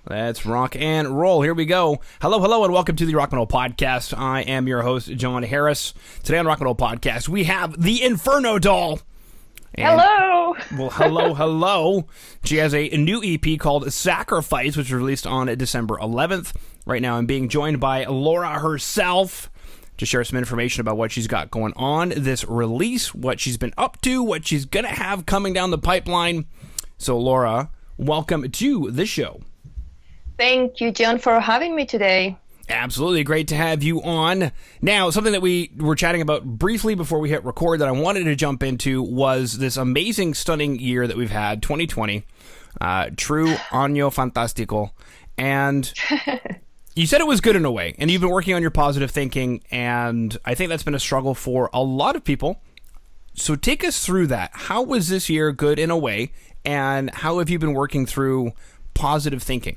Let's rock and roll. Here we go. Hello, and welcome to the Rock and Roll Podcast. I am your host, John Harris. Today on Rock and Roll Podcast, we have the INFERNO Doll. And, hello. Well, hello. She has a new EP called Sacrifice, which was released on December 11th. Right now, I'm being joined by Laura herself to share some information about what she's got going on this release, what she's been up to, what she's going to have coming down the pipeline. So, Laura, welcome to the show. Thank you, John, for having me today. Absolutely great to have you on. Now, something that we were chatting about briefly before we hit record that I wanted to jump into was this amazing, stunning year that we've had, 2020. True año fantástico. And you said it was good in a way, and you've been working on your positive thinking, and I think that's been a struggle for a lot of people. So take us through that. How was this year good in a way, and how have you been working through positive thinking?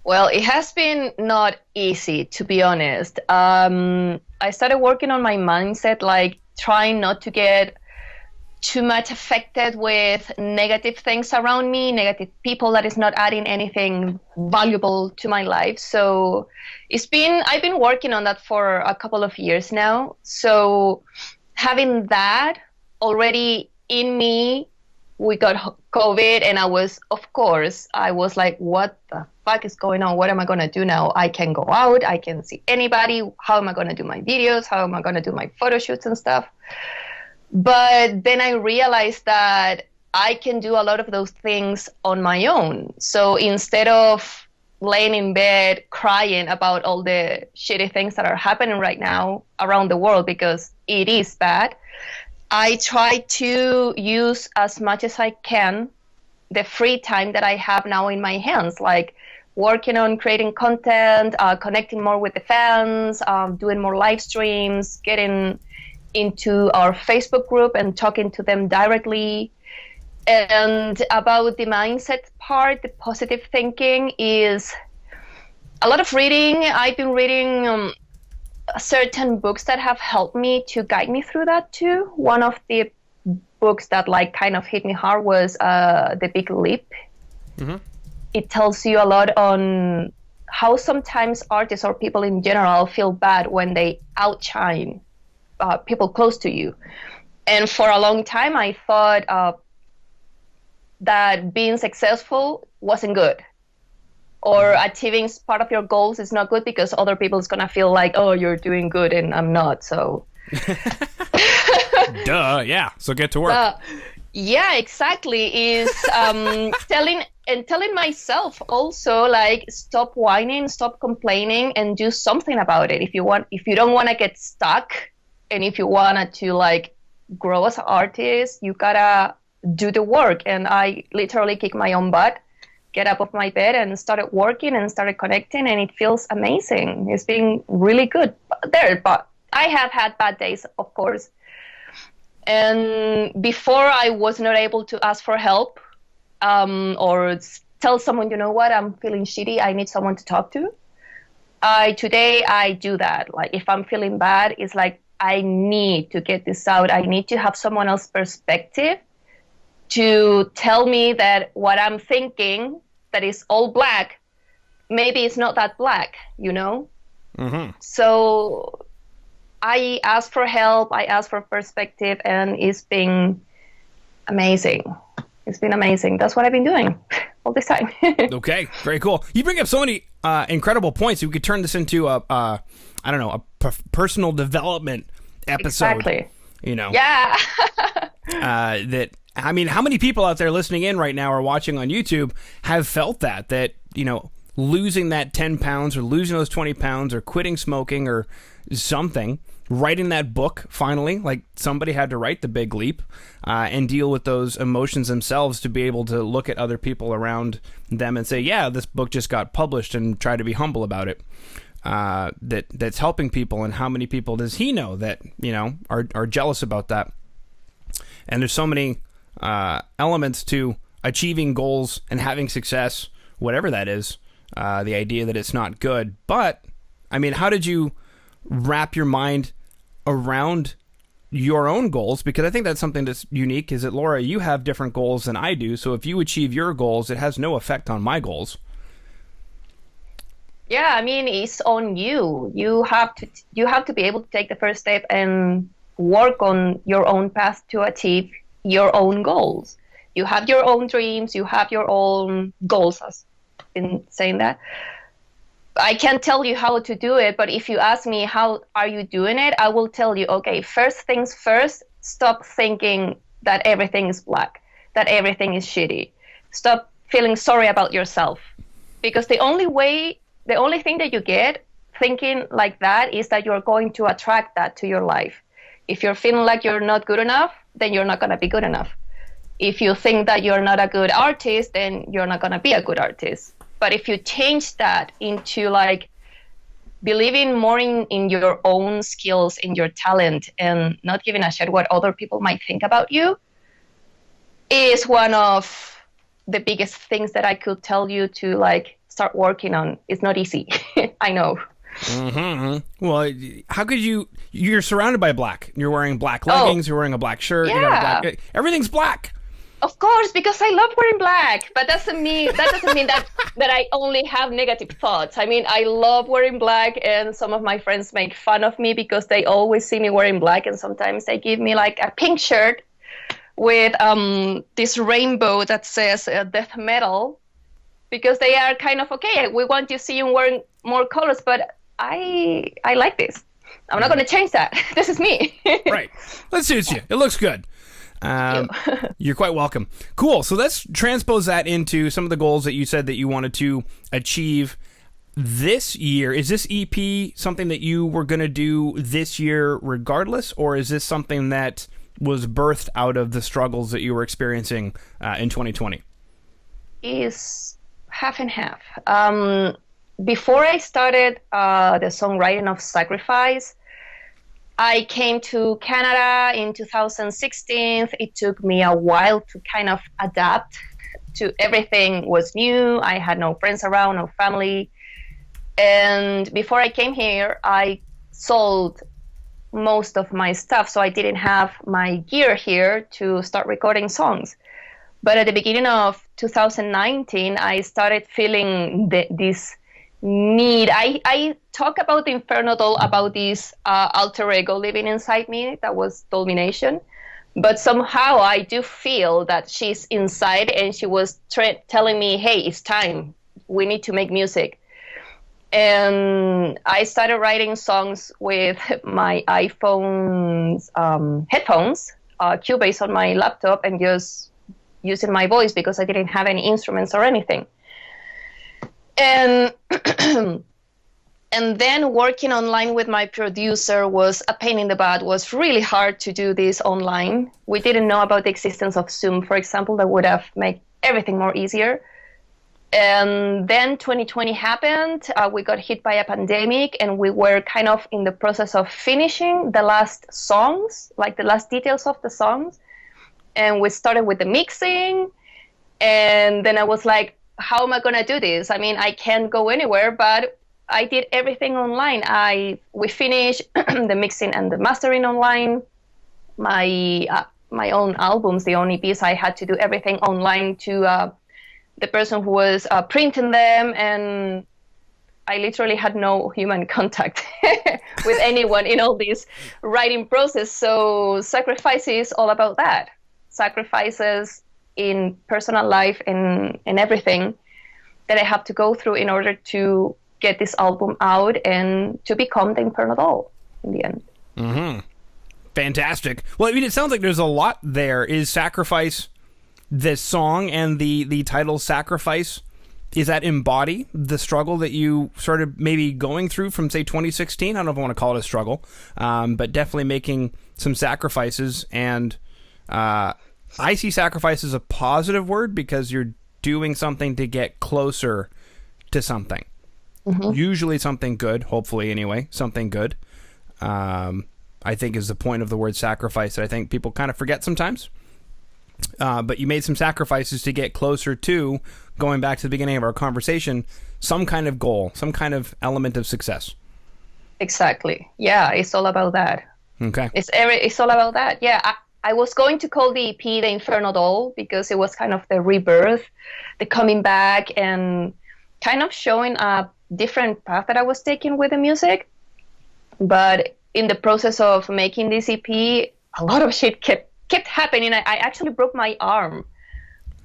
Well, it has been not easy, to be honest. I started working on my mindset, like trying not to get too much affected with negative things around me, negative people that is not adding anything valuable to my life. So I've been working on that for a couple of years now. So having that already in me, we got COVID, and I was like, what the fuck is going on? What am I going to do now? I can go out. I can see anybody. How am I going to do my videos? How am I going to do my photo shoots and stuff? But then I realized that I can do a lot of those things on my own. So instead of laying in bed crying about all the shitty things that are happening right now around the world, because it is bad, I try to use as much as I can the free time that I have now in my hands, like working on creating content, connecting more with the fans, doing more live streams, getting into our Facebook group and talking to them directly. And about the mindset part, the positive thinking is a lot of reading. I've been reading certain books that have helped me to guide me through that too. One of the books that like kind of hit me hard was The Big Leap. Mm-hmm. It tells you a lot on how sometimes artists or people in general feel bad when they outshine people close to you. And for a long time, I thought that being successful wasn't good, or achieving part of your goals is not good because other people is going to feel like, oh, you're doing good and I'm not. So duh, yeah. So get to work. Yeah, exactly. Is telling myself also, like, stop whining, stop complaining, and do something about it. If you don't want to get stuck, and if you want to like grow as an artist, you gotta do the work. And I literally kicked my own butt, get up off my bed and started working and started connecting, and it feels amazing. It's been really good but I have had bad days, of course. And before, I was not able to ask for help or tell someone, you know what, I'm feeling shitty, I need someone to talk to. Today I do that. Like, if I'm feeling bad, it's like, I need to get this out. I need to have someone else's perspective to tell me that what I'm thinking, that is all black, maybe it's not that black, you know? Mm-hmm. So I asked for help, I asked for perspective, and it's been amazing. It's been amazing. That's what I've been doing all this time. Okay, very cool. You bring up so many incredible points. We could turn this into a personal development episode. Exactly. You know? Yeah. I mean, how many people out there listening in right now or watching on YouTube have felt that, you know, losing that 10 pounds or losing those 20 pounds or quitting smoking or something, writing that book finally, like somebody had to write The Big Leap and deal with those emotions themselves to be able to look at other people around them and say, yeah, this book just got published, and try to be humble about it. That's helping people. And how many people does he know that, you know, are jealous about that? And there's so many elements to achieving goals and having success, whatever that is, the idea that it's not good. But, I mean, how did you wrap your mind around your own goals, because I think that's something that's unique, is that, Laura, you have different goals than I do. So if you achieve your goals, it has no effect on my goals. Yeah, I mean, it's on you. You have to be able to take the first step and work on your own path to achieve your own goals. You have your own dreams, you have your own goals, as in saying that. I can't tell you how to do it, but if you ask me how are you doing it, I will tell you, okay, first things first, stop thinking that everything is black, that everything is shitty. Stop feeling sorry about yourself. Because the only thing that you get thinking like that is that you're going to attract that to your life. If you're feeling like you're not good enough, then you're not going to be good enough. If you think that you're not a good artist, then you're not going to be a good artist. But if you change that into like believing more in your own skills, in your talent, and not giving a shit what other people might think about you, is one of the biggest things that I could tell you to like start working on. It's not easy. I know. Mm-hmm. Well, how could you're surrounded by black. You're wearing black leggings, you're wearing a black shirt, yeah. You got a black, everything's black. Of course, because I love wearing black, but that doesn't mean that I only have negative thoughts. I mean, I love wearing black, and some of my friends make fun of me because they always see me wearing black, and sometimes they give me like a pink shirt with this rainbow that says death metal, because they are kind of, okay, we want to see you wearing more colors, but I like this. I'm not going to change that. This is me. Right. That suits you. It looks good. You're quite welcome. Cool. So let's transpose that into some of the goals that you said that you wanted to achieve this year. Is this EP something that you were going to do this year regardless, or is this something that was birthed out of the struggles that you were experiencing in 2020? Is half and half. Before I started the songwriting of Sacrifice, I came to Canada in 2016. It took me a while to kind of adapt to everything was new. I had no friends around, no family. And before I came here, I sold most of my stuff, so I didn't have my gear here to start recording songs. But at the beginning of 2019, I started feeling this need. I talk about the Inferno Doll, about this alter ego living inside me that was Domination, but somehow I do feel that she's inside and she was telling me, hey, it's time, we need to make music. And I started writing songs with my iPhone's headphones, Cubase on my laptop, and just using my voice because I didn't have any instruments or anything. And and then working online with my producer was a pain in the butt. It was really hard to do this online. We didn't know about the existence of Zoom, for example, that would have made everything more easier. And then 2020 happened. We got hit by a pandemic, and we were kind of in the process of finishing the last songs, like the last details of the songs. And we started with the mixing. And then I was like, how am I going to do this? I mean, I can't go anywhere, but I did everything online. We finished the mixing and the mastering online. My own albums, the own EPs, I had to do everything online to the person who was printing them, and I literally had no human contact with anyone in all this writing process. So Sacrifice is all about that. Sacrifices in personal life and everything that I have to go through in order to get this album out and to become the Inferno Doll in the end. Mm-hmm. Fantastic. Well, I mean, it sounds like there's a lot there. Is Sacrifice, this song and the title Sacrifice, is that embody the struggle that you started maybe going through from, say, 2016? I don't know if I want to call it a struggle, but definitely making some sacrifices. And I see sacrifice as a positive word because you're doing something to get closer to something. Mm-hmm. Usually something good, hopefully anyway, something good. I think is the point of the word sacrifice that I think people kind of forget sometimes. But you made some sacrifices to get closer to, going back to the beginning of our conversation, some kind of goal, some kind of element of success. Exactly. Yeah, it's all about that. Okay. It's all about that. Yeah, I was going to call the EP the Inferno Doll because it was kind of the rebirth, the coming back, and kind of showing a different path that I was taking with the music. But in the process of making this EP, a lot of shit kept happening. I actually broke my arm.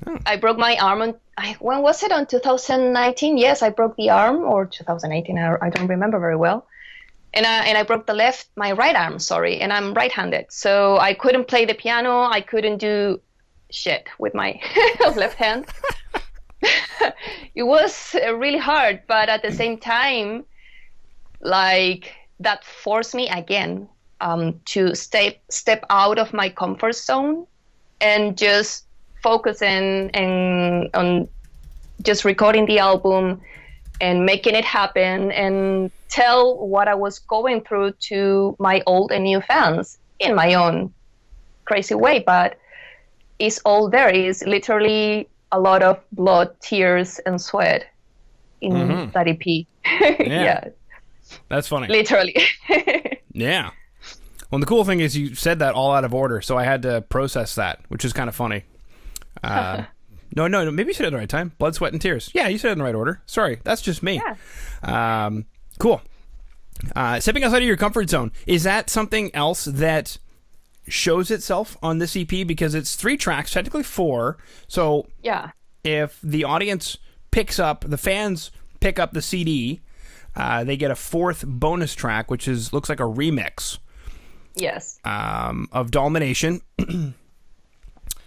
Oh. I broke my arm on, when was it, on 2019? Yes, I broke the arm, or 2018, I don't remember very well. And I broke my right arm, sorry, and I'm right-handed. So I couldn't play the piano, I couldn't do shit with my left hand. It was really hard, but at the same time, like, that forced me again to step out of my comfort zone and just focus on just recording the album and making it happen and tell what I was going through to my old and new fans in my own crazy way. But it's all there. It's literally a lot of blood, tears, and sweat in that EP. Yeah. That's funny. Literally. Yeah. Well, the cool thing is you said that all out of order, so I had to process that, which is kind of funny. No, maybe you said it in the right time. Blood, sweat, and tears. Yeah, you said it in the right order. Sorry, that's just me. Yeah. Cool. Stepping outside of your comfort zone, is that something else that shows itself on this EP? Because it's 3 tracks, technically 4. So yeah, if the audience the fans pick up the CD, they get a 4th bonus track, which looks like a remix. Yes. Of Domination,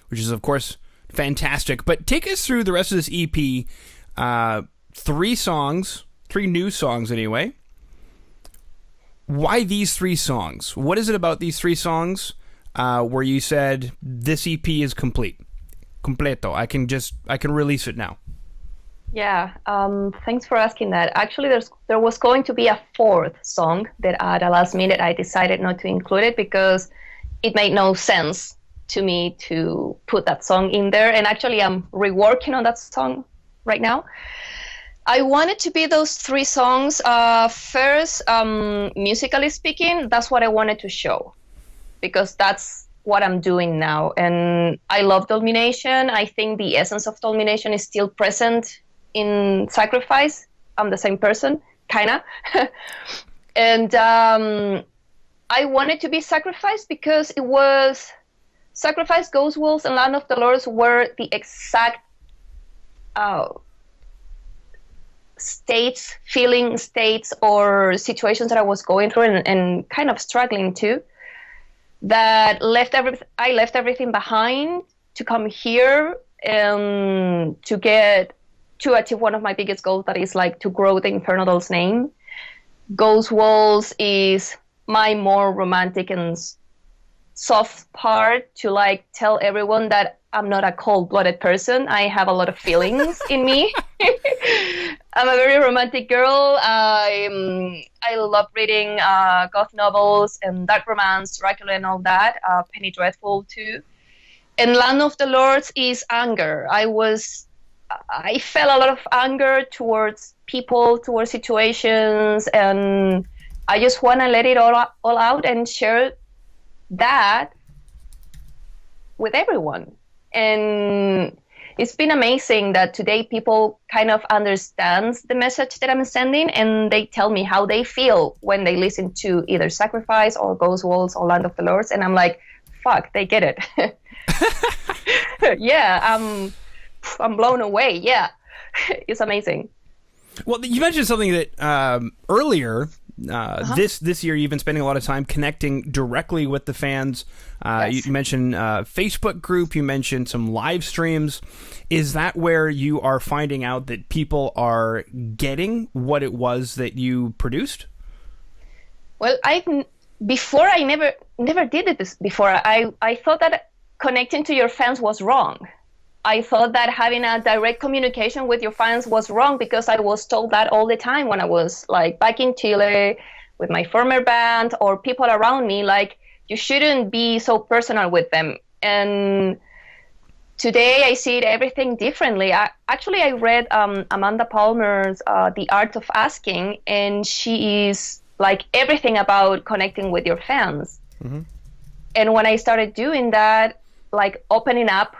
which is, of course, fantastic. But take us through the rest of this EP. 3 songs, 3 new songs anyway. Why these 3 songs? What is it about these 3 songs where you said this EP is complete? Completo. I can release it now. Yeah, thanks for asking that. Actually, there was going to be a 4th song that at the last minute I decided not to include it because it made no sense to me to put that song in there. And actually, I'm reworking on that song right now. I wanted to be those 3 songs. First, musically speaking, that's what I wanted to show because that's what I'm doing now. And I love Domination. I think the essence of Domination is still present in Sacrifice. I'm the same person, kinda. And I wanted to be Sacrifice because it was Sacrifice, Ghost Waltz, and Land of the Lords were the exact feeling states or situations that I was going through and kind of struggling to, that I left everything behind to come here and to achieve one of my biggest goals, that is like to grow the Inferno Doll's name. Ghost Waltz is my more romantic and soft part to like tell everyone that I'm not a cold-blooded person. I have a lot of feelings in me. I'm a very romantic girl. I love reading goth novels and dark romance, Dracula and all that. Penny Dreadful too. And Land of the Lords is anger. I felt a lot of anger towards people, towards situations, and I just want to let it all out and share that with everyone. And it's been amazing that today people kind of understand the message that I'm sending, and they tell me how they feel when they listen to either Sacrifice or Ghost Waltz or Land of the Lords, and I'm like, fuck, they get it. Yeah, I'm blown away. Yeah, it's amazing. Well, you mentioned something that earlier this year you've been spending a lot of time connecting directly with the fans. Yes. You mentioned Facebook group. You mentioned some live streams. Is that where you are finding out that people are getting what it was that you produced? Well, I never did this before. I thought that connecting to your fans was wrong. I thought that having a direct communication with your fans was wrong because I was told that all the time when I was like back in Chile with my former band or people around me, like, you shouldn't be so personal with them. And today I see everything differently. I read Amanda Palmer's The Art of Asking, and she is like everything about connecting with your fans. And when I started doing that, like opening up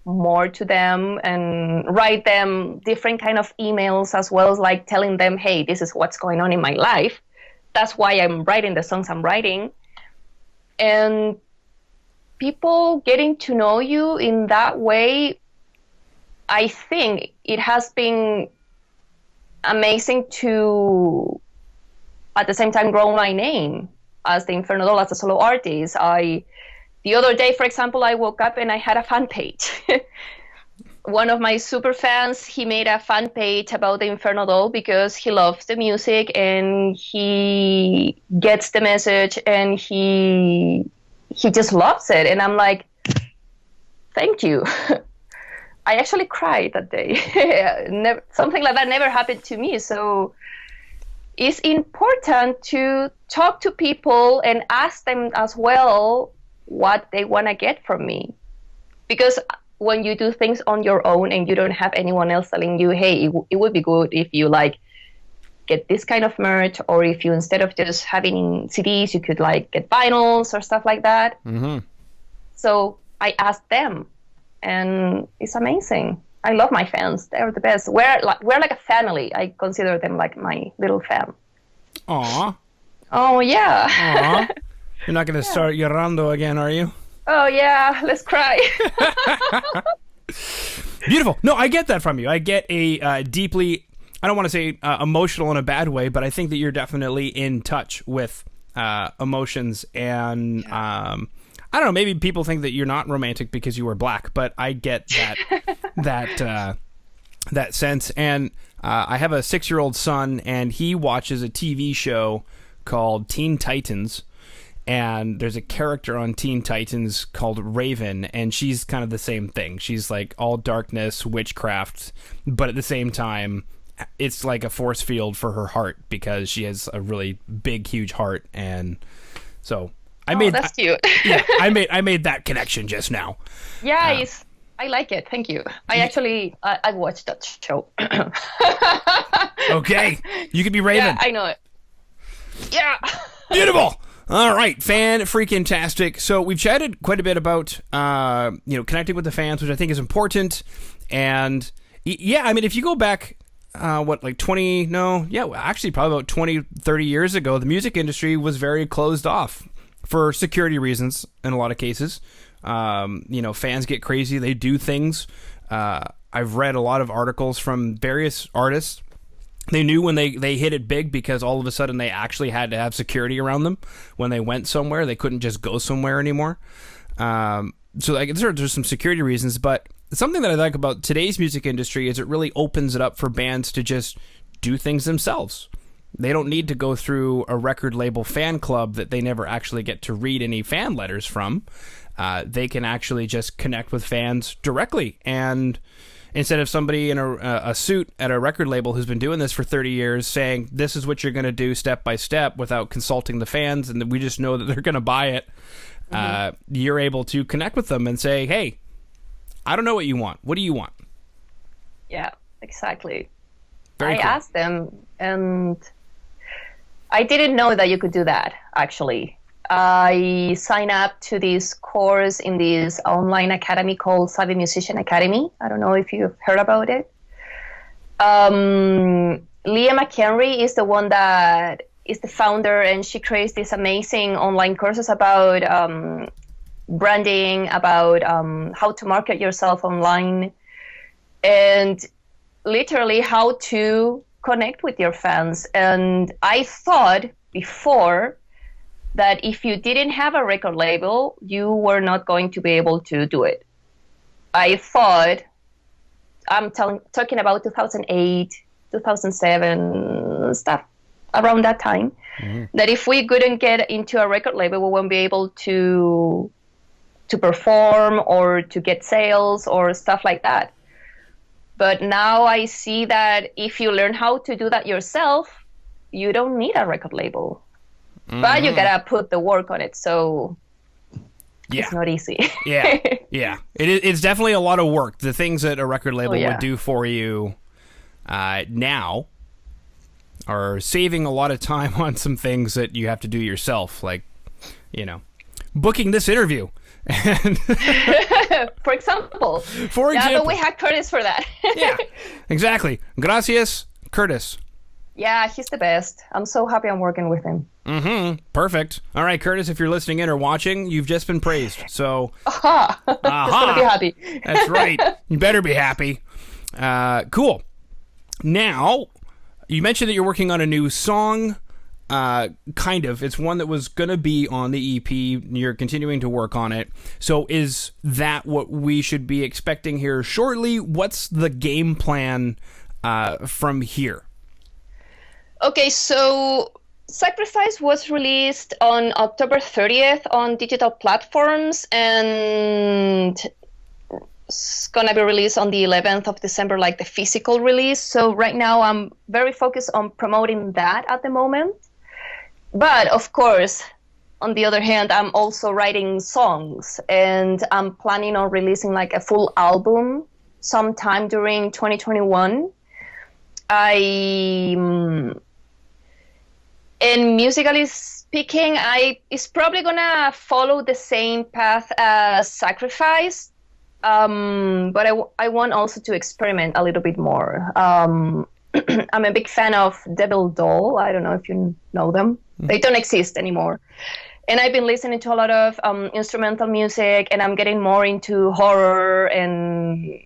more to them and write them different kind of emails, as well as like telling them, hey, this is what's going on in my life. That's why I'm writing the songs I'm writing. And people getting to know you in that way, I think it has been amazing to, at the same time, grow my name as the Inferno Doll, as a solo artist. The other day, for example, I woke up and I had a fan page. One of my super fans, he made a fan page about the Inferno Doll because he loves the music and he gets the message and he just loves it. And I'm like, thank you. I actually cried that day. Something like that never happened to me. So it's important to talk to people and ask them as well what they want to get from me. Because when you do things on your own and you don't have anyone else telling you, hey, it would be good if you like get this kind of merch, or if you, instead of just having CDs, you could like get vinyls or stuff like that. Mm-hmm. So I asked them, and it's amazing. I love my fans. They're the best. We're like a family. I consider them like my little fam. Aw. Oh, yeah. Aw. You're not going to start llorando again, are you? Oh, yeah. Let's cry. Beautiful. No, I get that from you. I get a deeply, I don't want to say emotional in a bad way, but I think that you're definitely in touch with emotions. And I don't know, maybe people think that you're not romantic because you wear black, but I get that that sense. And I have a 6-year-old son, and he watches a TV show called Teen Titans. And there's a character on Teen Titans called Raven, and she's kind of the same thing. She's like all darkness, witchcraft, but at the same time, it's like a force field for her heart because she has a really big, huge heart. And so that's cute. Yeah, I made that connection just now. Yeah, I like it. Thank you. I watched that show. Okay, you could be Raven. Yeah, I know it. Yeah. Beautiful. All right, fan-freaking-tastic. So we've chatted quite a bit about, connecting with the fans, which I think is important. And, yeah, I mean, if you go back, probably about 20, 30 years ago, the music industry was very closed off for security reasons in a lot of cases. Fans get crazy. They do things. I've read a lot of articles from various artists. They knew when they hit it big because all of a sudden they actually had to have security around them when they went somewhere. They couldn't just go somewhere anymore. So there's some security reasons, but something that I like about today's music industry is it really opens it up for bands to just do things themselves. They don't need to go through a record label fan club that they never actually get to read any fan letters from. They can actually just connect with fans directly, and instead of somebody in a suit at a record label who's been doing this for 30 years saying, this is what you're going to do step by step without consulting the fans, and we just know that they're going to buy it, you're able to connect with them and say, hey, I don't know what you want. What do you want? Yeah, exactly. Very cool. Asked them, and I didn't know that you could do that, actually. I signed up to this course in this online academy called Savvy Musician Academy. I don't know if you've heard about it. Leah McHenry is the one that is the founder, and she creates these amazing online courses about branding, about how to market yourself online, and literally how to connect with your fans. And I thought before that if you didn't have a record label, you were not going to be able to do it. I thought, I'm talking about 2008, 2007, stuff around that time, that if we couldn't get into a record label, we wouldn't be able to perform or to get sales or stuff like that. But now I see that if you learn how to do that yourself, you don't need a record label. But you gotta put the work on it, so it's not easy. Yeah. It's definitely a lot of work. The things that a record label would do for you now are saving a lot of time on some things that you have to do yourself, like, booking this interview. And For example. Yeah, but we had Curtis for that. Yeah, exactly. Gracias, Curtis. Yeah, he's the best. I'm so happy I'm working with him. Perfect. All right, Curtis, if you're listening in or watching, you've just been praised. So, Aha! He's gonna be happy. That's right. You better be happy. Cool. Now, you mentioned that you're working on a new song. Kind of. It's one that was going to be on the EP. You're continuing to work on it. So is that what we should be expecting here shortly? What's the game plan from here? Okay, so Sacrifice was released on October 30th on digital platforms, and it's gonna be released on the 11th of December, like the physical release. So right now I'm very focused on promoting that at the moment. But of course, on the other hand, I'm also writing songs, and I'm planning on releasing like a full album sometime during 2021. And musically speaking, it's probably gonna follow the same path as Sacrifice, but I want also to experiment a little bit more. I'm a big fan of Devil Doll. I don't know if you know them. They don't exist anymore. And I've been listening to a lot of instrumental music, and I'm getting more into horror and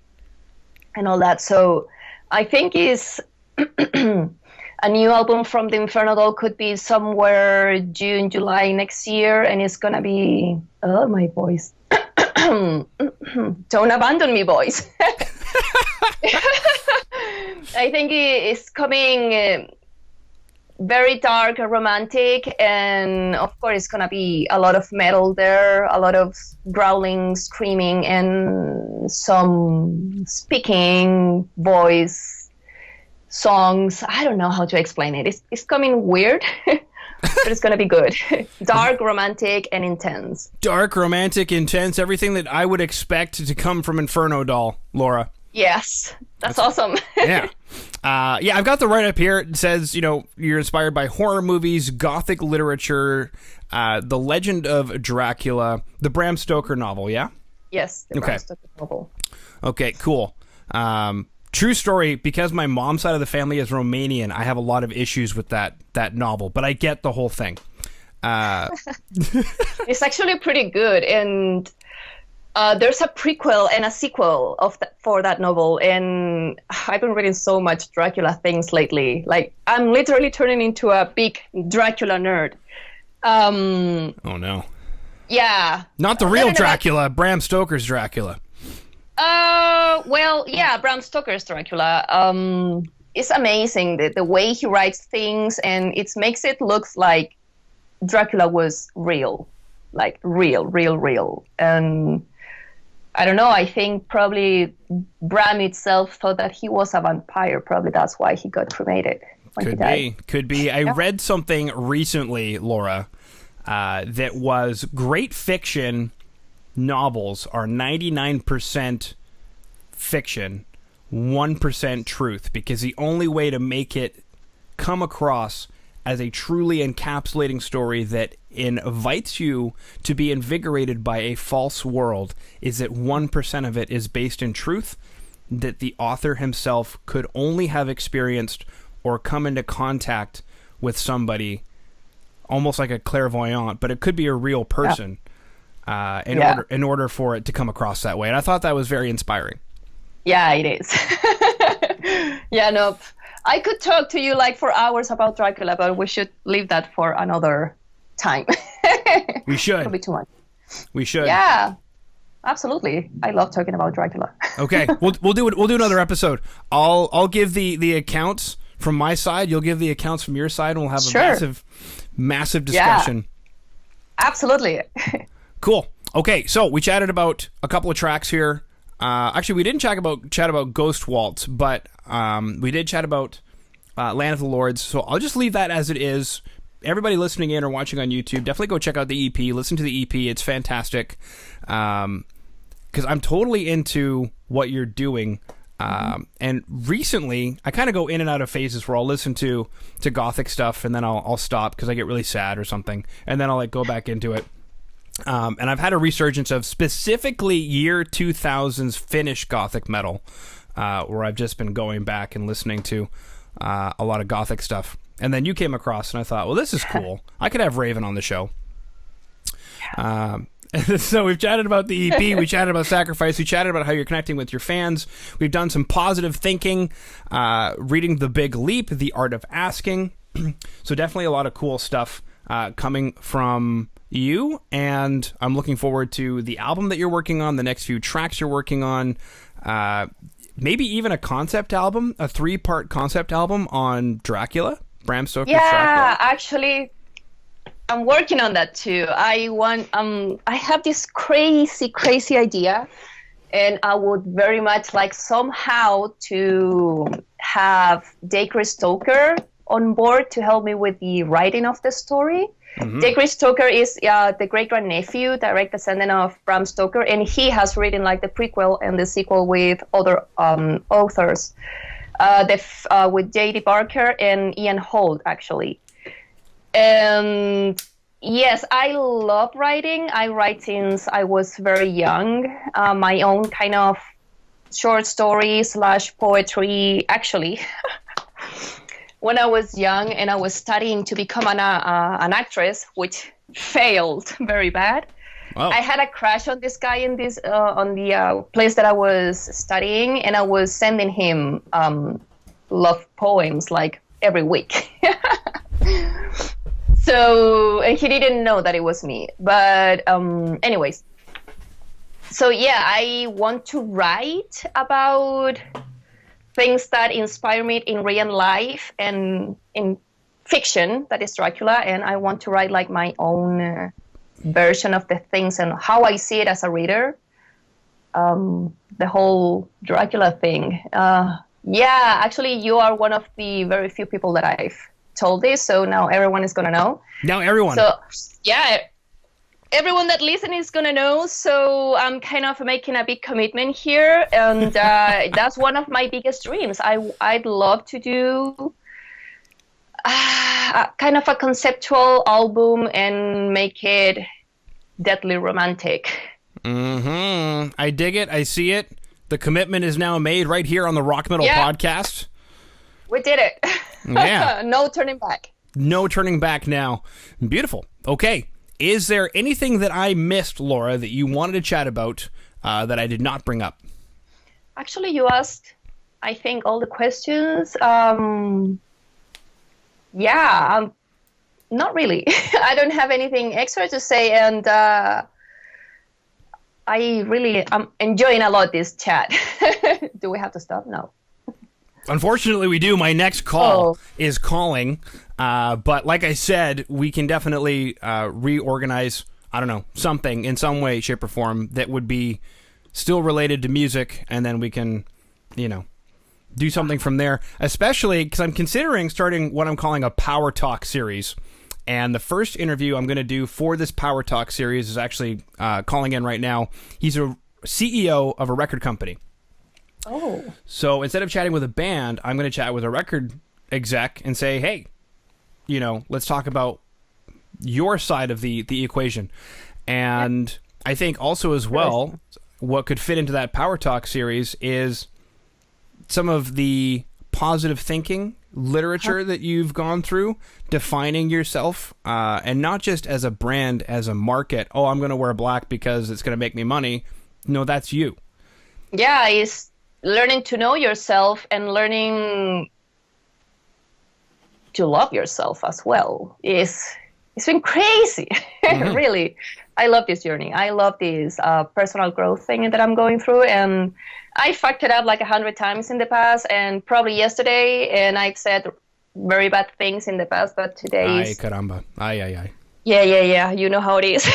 all that. So I think it's a new album from the Inferno Doll could be somewhere June, July next year, and it's gonna be my voice. Don't abandon me, boys. I think it's coming very dark, romantic, and of course it's gonna be a lot of metal there, a lot of growling, screaming, and some speaking voice songs. I don't know how to explain it. It's coming weird, but it's gonna be good. Dark, romantic, and intense. Dark, romantic, intense. Everything that I would expect to come from Inferno Doll, Laura. Yes, that's awesome. Yeah. I've got the write-up here. It says, you're inspired by horror movies, gothic literature, The Legend of Dracula, the Bram Stoker novel, yeah? Yes, the Bram Stoker novel. Okay, cool. True story, because my mom's side of the family is Romanian, I have a lot of issues with that novel, but I get the whole thing. It's actually pretty good, and there's a prequel and a sequel for that novel, and I've been reading so much Dracula things lately. Like, I'm literally turning into a big Dracula nerd. Oh no. Yeah. Not the real Dracula, Bram Stoker's Dracula. Well, yeah, Bram Stoker's Dracula. It's amazing the way he writes things, and it makes it look like Dracula was real. Like real. And I don't know, I think probably Bram itself thought that he was a vampire. Probably that's why he got cremated when he died. Could be. I read something recently, Laura, that was great fiction novels are 99% fiction, 1% truth, because the only way to make it come across as a truly encapsulating story that invites you to be invigorated by a false world is that 1% of it is based in truth that the author himself could only have experienced or come into contact with somebody, almost like a clairvoyant, but it could be a real person. In order for it to come across that way. And I thought that was very inspiring. Yeah, it is. Yeah, no, I could talk to you like for hours about Dracula, but we should leave that for another time. We should. It'll be too much. We should. Yeah, absolutely. I love talking about Dracula. Okay, we'll do it. We'll do another episode. I'll give the accounts from my side. You'll give the accounts from your side, and we'll have a massive discussion. Yeah. Absolutely. Cool. Okay, so we chatted about a couple of tracks here. Actually, we didn't chat about Ghost Waltz, but we did chat about Land of the Lords. So I'll just leave that as it is. Everybody listening in or watching on YouTube, definitely go check out the EP. Listen to the EP. It's fantastic. Because I'm totally into what you're doing. And recently, I kind of go in and out of phases where I'll listen to gothic stuff, and then I'll stop because I get really sad or something, and then I'll go back into it. And I've had a resurgence of specifically year 2000s Finnish Gothic metal, where I've just been going back and listening to a lot of Gothic stuff. And then you came across, and I thought, well, this is cool. I could have Raven on the show. So we've chatted about the EP, we chatted about Sacrifice, we chatted about how you're connecting with your fans. We've done some positive thinking, reading The Big Leap, The Art of Asking. So definitely a lot of cool stuff coming from you, and I'm looking forward to the album that you're working on, the next few tracks you're working on, maybe even a concept album, a 3-part concept album on Dracula, Bram Stoker's Dracula. Yeah, actually, I'm working on that too. I have this crazy idea, and I would very much like somehow to have Dacre Stoker on board to help me with the writing of the story. Mm-hmm. Dacre Stoker is the great-grandnephew, direct descendant of Bram Stoker, and he has written like the prequel and the sequel with other authors, with J.D. Barker and Ian Holt, actually. And yes, I love writing. I write since I was very young. My own kind of short stories / poetry, actually. When I was young and I was studying to become an actress, which failed very bad. Wow. I had a crush on this guy in this on the place that I was studying, and I was sending him love poems like every week. So, and he didn't know that it was me. But anyways, so yeah, I want to write about things that inspire me in real life and in fiction, that is Dracula, and I want to write like my own version of the things and how I see it as a reader. The whole Dracula thing. Yeah, actually, you are one of the very few people that I've told this, so now everyone is going to know. Now everyone. So, yeah, everyone that listens is going to know, so I'm kind of making a big commitment here, and that's one of my biggest dreams. I'd love to do kind of a conceptual album and make it deadly romantic. Mm-hmm. I dig it. I see it. The commitment is now made right here on the Rock Metal Podcast. We did it. Yeah. No turning back. No turning back now. Beautiful. Okay. Is there anything that I missed, Laura, that you wanted to chat about that I did not bring up? Actually, you asked, I think, all the questions. Not really. I don't have anything extra to say, and I'm enjoying a lot this chat. Do we have to stop? No. Unfortunately, we do. My next call is calling. But like I said, we can definitely reorganize, I don't know, something in some way, shape, or form that would be still related to music, and then we can, do something from there. Especially because I'm considering starting what I'm calling a Power Talk series. And the first interview I'm going to do for this Power Talk series is actually calling in right now. He's a CEO of a record company. Oh. So instead of chatting with a band, I'm going to chat with a record exec and say, hey, let's talk about your side of the equation. And I think also as well, what could fit into that Power Talk series is some of the positive thinking literature that you've gone through, defining yourself, and not just as a brand, as a market. Oh, I'm going to wear black because it's going to make me money. No, that's you. Yeah, it's learning to know yourself and learning to love yourself as well. It's been crazy. Mm-hmm. Really. I love this journey. I love this personal growth thing that I'm going through, and I fucked it up like 100 times in the past, and probably yesterday, and I've said very bad things in the past, but today is... Ay, caramba. Ay. Yeah. You know how it is.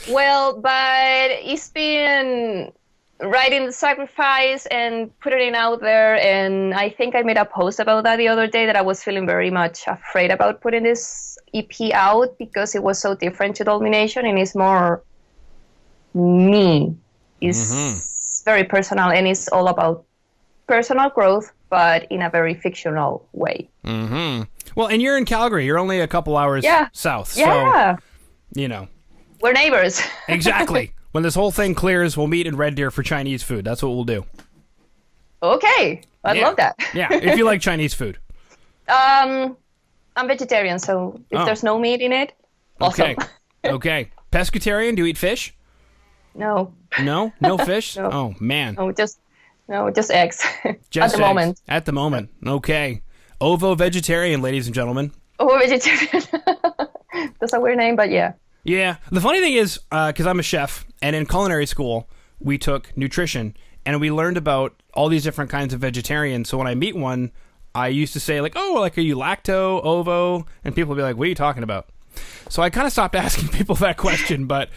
Well, but it's been writing the sacrifice and putting it out there, and I think I made a post about that the other day, that I was feeling very much afraid about putting this EP out because it was so different to Domination, and it's more me. It's very personal, and it's all about personal growth, but in a very fictional way. Mm-hmm. Well, and you're in Calgary. You're only a couple hours south. Yeah. you know. We're neighbors. Exactly. When this whole thing clears, we'll meet in Red Deer for Chinese food. That's what we'll do. Okay. I'd love that. Yeah, if you like Chinese food. I'm vegetarian, so if there's no meat in it, awesome. Okay. Okay. Pescatarian, do you eat fish? No. No? No fish? No. Oh, man. No, just eggs. Just at the eggs. moment. At the moment. Okay. Ovo vegetarian, ladies and gentlemen. Oh, vegetarian. That's a weird name, but yeah. Yeah. The funny thing is, because I'm a chef, and in culinary school, we took nutrition, and we learned about all these different kinds of vegetarians. So when I meet one, I used to say, like, oh, like, are you lacto, ovo? And people would be like, what are you talking about? So I kind of stopped asking people that question, but...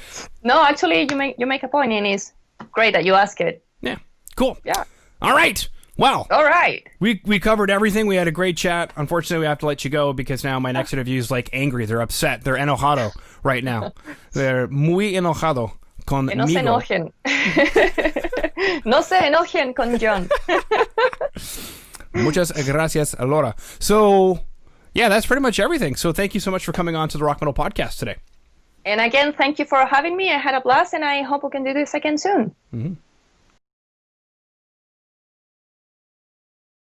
No, actually, you make a point, and it's great that you ask it. Yeah. Cool. Yeah. All right. Well, all right. We covered everything. We had a great chat. Unfortunately, we have to let you go because now my next interview is like angry. They're upset. They're enojado right now. They're muy enojado conmigo. No se enojen. No se enojen con John. Muchas gracias, Laura. So, yeah, that's pretty much everything. So thank you so much for coming on to the Rock Metal Podcast today. And again, thank you for having me. I had a blast, and I hope we can do this again soon. Mm-hmm.